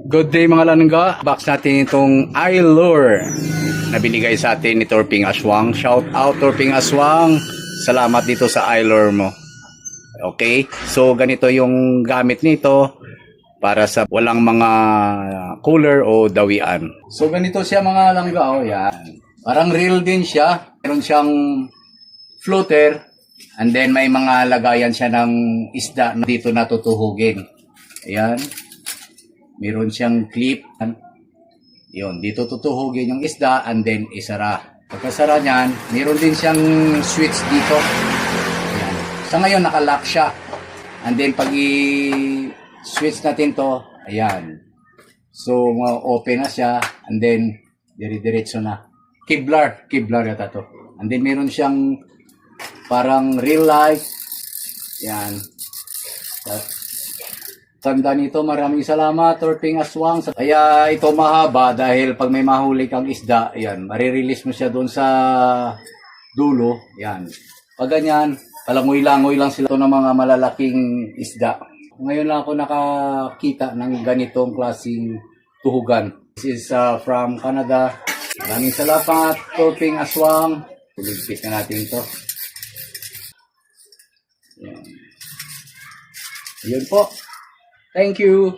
Good day mga langga. Box natin itong iLure na binigay sa atin ni Torping Aswang. Shout out Torping Aswang. Salamat dito sa iLure mo. Okay? So ganito yung gamit nito para sa walang mga cooler o dawian. So ganito siya mga langga. Oh, yan. Parang reel din siya. Meron siyang floater. And then may mga lagayan siya ng isda na dito natutuhugin. Ayan. Meron siyang clip. Yun, dito tutuhugin yung isda and then isara. Pagkasara niyan, meron din siyang switch dito. Ayan. Sa ngayon, nakalock siya. And then pag i-switch natin to, ayan. So, open na siya and then dire-diretso na. Kevlar yata to. And then meron siyang parang real life. Yan. Tanda nito, maraming salamat, Torping Aswang. Kaya ito mahaba dahil pag may mahuli kang isda, yan, marirelease mo siya doon sa dulo. Yan. Pag ganyan, palangoy-langoy lang sila ng mga malalaking isda. Ngayon lang ako nakakita ng ganitong klaseng tuhugan. This is from Canada. Maraming salamat, Torping Aswang. Tuligpit na natin ito. Yan. Yun po. Thank you.